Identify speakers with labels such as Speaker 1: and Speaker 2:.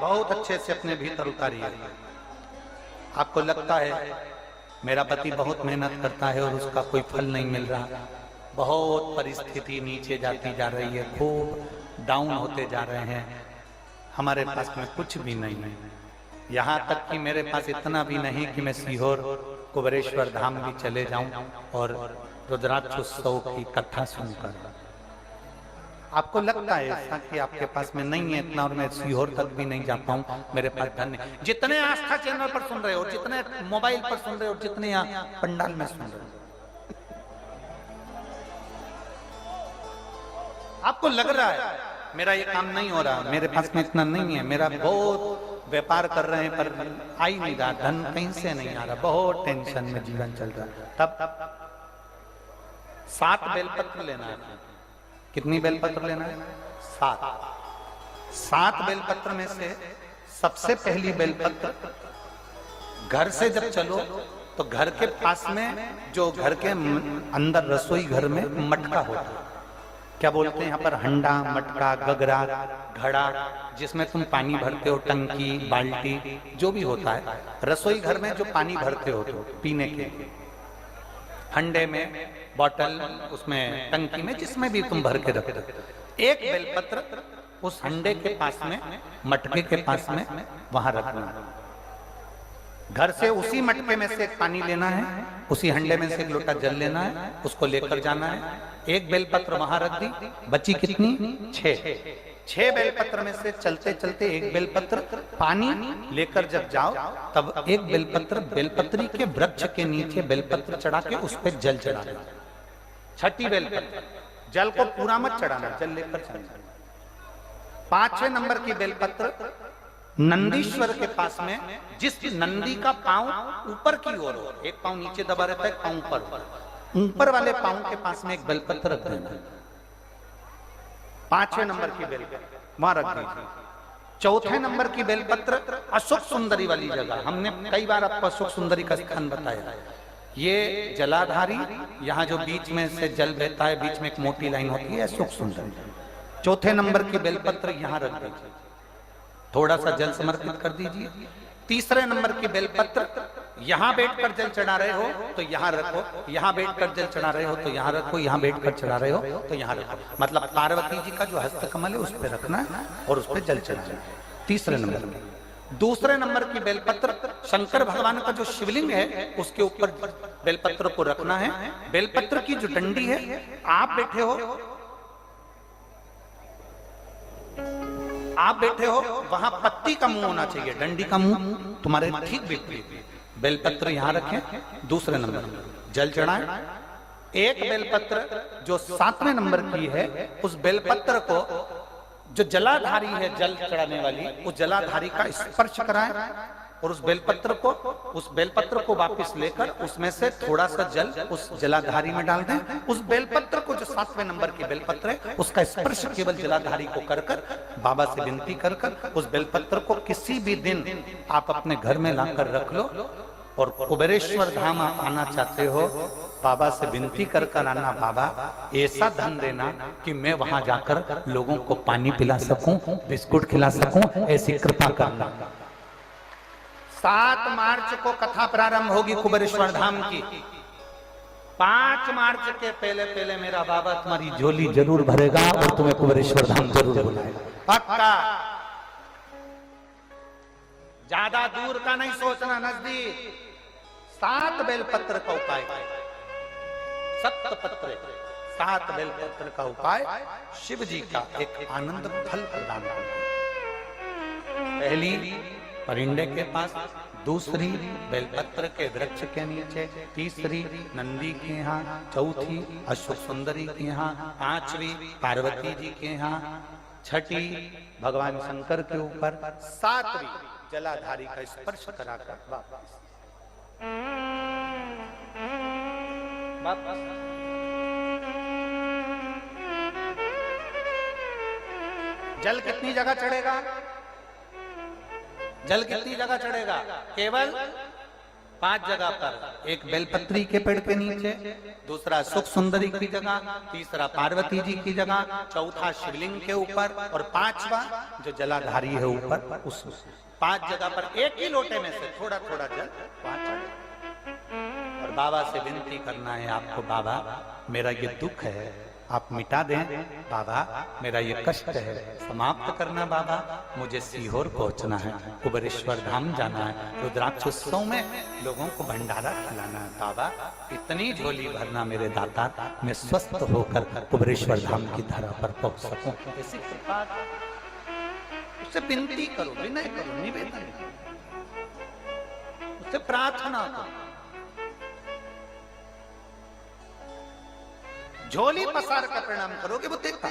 Speaker 1: बहुत अच्छे से अपने भीतर उतारिए। आपको लगता है मेरा पति बहुत मेहनत करता है और उसका कोई फल नहीं मिल रहा, बहुत परिस्थिति नीचे जाती जा रही है, खूब डाउन होते जा रहे हैं, हमारे पास में कुछ भी नहीं है, यहाँ तक कि मेरे पास इतना भी नहीं कि मैं सीहोर कुबेरेश्वर धाम भी चले जाऊं और रुद्राक्षोत्सव की कथा सुनकर। आपको लगता है ऐसा कि आपके पास में नहीं है इतना और मैं सीहोर तक भी नहीं जा पाऊं, मेरे पास धन नहीं। जितने आस्था चैनल पर सुन रहे हो, जितने मोबाइल पर सुन रहे हो, जितने यहाँ पंडाल में सुन रहे हो, आपको लग रहा है मेरा ये काम नहीं हो रहा, मेरे पास में इतना नहीं है, मेरा बहुत व्यापार कर रहे हैं पर आ ही नहीं रहा, धन कहीं से नहीं आ रहा, बहुत टेंशन में जीवन चल रहा है। तब 7 बेलपत्र लेना है। कितनी बेलपत्र लेना है? 7 बेलपत्र में से सबसे पहली बेलपत्र, घर से जब चलो तो घर के पास में जो घर के अंदर रसोई घर में मटका होता है, क्या बोलते हैं यहाँ पर, हंडा, मटका, गगरा, घड़ा, जिसमें तुम पानी भरते हो, टंकी, बाल्टी, जो भी होता है रसोई घर में जो पानी भरते हो तो पीने के, हंडे में, बॉटल, उसमें टंकी में, जिसमें भी तुम भर के रखते हो, एक बेलपत्र उस हंडे के पास में, मटके के पास में वहां रखना है। घर से उसी मटके में से एक पानी लेना है, उसी हंडे में से एक लोटा जल लेना है, उसको लेकर जाना है। एक बेलपत्र वहां रख दी, बची कितनी? 6 बेलपत्र में से चलते चलते एक बेलपत्र पानी लेकर जब जाओ तब एक बेलपत्र बेलपत्री के वृक्ष के नीचे बेलपत्र चढ़ा के उस पर जल चढ़ाना। 6ठी बेलपत्र, जल को पूरा मत चढ़ाना, जल लेकर चढ़ाना। 5वें नंबर की बेलपत्र नंदीश्वर के पास में, जिस नंदी का पांव ऊपर की ओर हो, एक पांव नीचे दबा रहता है, पांव ऊपर वाले पांव के पास में एक बेलपत्र रख देना। 5वें नंबर की बेलपत्र वहां रख दीजिए। 4थे नंबर की बेलपत्र अशोक सुंदरी वाली जगह, हमने कई बार आपको अशोक सुंदरी का स्थान बताया, ये जलाधारी, यहाँ जो बीच में से जल बहता है, बीच में एक मोटी लाइन होती है, अशोक सुंदरी। 4थे नंबर की बेलपत्र यहाँ रख दीजिए, थोड़ा सा जल समर्पित कर दीजिए। 3रे नंबर की बेलपत्र, यहाँ बैठकर जल चढ़ा रहे हो तो यहाँ रखो, यहाँ बैठकर जल चढ़ा रहे हो तो यहाँ रखो, यहाँ बैठकर चढ़ा रहे हो तो यहाँ रखो, मतलब पार्वती जी का जो हस्तकमल है उस पर रखना है और उस पर जल चढ़ाना है। 3रे नंबर में। 2रे नंबर की बेलपत्र शंकर भगवान का जो शिवलिंग है उसके ऊपर बेलपत्र को रखना है। बेलपत्र की जो डंडी है, आप बैठे हो वहां पत्ती का मुंह होना चाहिए, डंडी का मुंह तुम्हारे ठीक विपरीत। बेलपत्र यहां रखें। 2रे नंबर जल चढ़ाएं। एक बेलपत्र जो 7वें नंबर की है, उस बेलपत्र को जो जलाधारी है, जल चढ़ाने वाली, उस जलाधारी का स्पर्श कराएं और उस बेलपत्र को वापस लेकर उसमें से थोड़ा सा जल उस जलाधारी में डाल दें। उस बेलपत्र को, जो 7वें नंबर की बेलपत्र है, उसका स्पर्श केवल जलाधारी को कर बाबा से विनती कर उस बेलपत्र को किसी भी दिन आप अपने घर में लाकर रख लो और कुबेरेश्वर धाम आप आना चाहते हो, बाबा से विनती कर आना, बाबा ऐसा धन देना कि मैं वहां जाकर लोगों को पानी पिला सकूं, बिस्कुट खिला सकूं, ऐसी कृपा करना। 7 मार्च को कथा प्रारंभ होगी कुबेरेश्वर धाम की। 5 मार्च के पहले मेरा बाबा तुम्हारी झोली जरूर भरेगा और तुम्हें कुबेरेश्वर धाम जरूर बुलाएगा, पक्का। ज्यादा दूर का नहीं सोचना, नजदीक। 7 बेलपत्र का उपाय, 7 बेलपत्र का उपाय शिव जी का एक आनंद फल प्रदान करना। पहली परिंडे के पास, 2री बेलपत्र के वृक्ष के नीचे, 3री नंदी के यहाँ, 4थी अशोक सुंदरी के यहाँ, 5वीं पार्वती जी के यहाँ, 6ठी भगवान शंकर के ऊपर, 7वीं जलाधारी का स्पर्श कराकर वापस। जल कितनी जगह चढ़ेगा? जल कितनी जगह चढ़ेगा? केवल 5 जगह पर, एक बेलपत्री के पेड़ के नीचे, दूसरा सुख सुंदरी की जगह, तीसरा पार्वती जी की जगह, चौथा शिवलिंग के ऊपर और पांचवा जो जलाधारी है ऊपर, उस 5 जगह पर एक ही लोटे में से थोड़ा थोड़ा जल और बाबा से विनती करना है आपको, बाबा मेरा ये दुख है आप मिटा दें, बाबा मेरा ये कष्ट है समाप्त करना, बाबा मुझे सीहोर पहुंचना है, कुबेरेश्वर धाम जाना है, रुद्राक्ष उत्सव में लोगों को भंडारा खिलाना है, बाबा इतनी झोली भरना मेरे दाता, मैं स्वस्थ होकर कुबेरेश्वर धाम की धरा पर पहुंच सकूं। ऐसी कृपा उससे विनती करो, विनय करो, निवेदन करो, उससे प्रार्थना करो। झोली पसार कर प्रणाम करोगे वो देखा।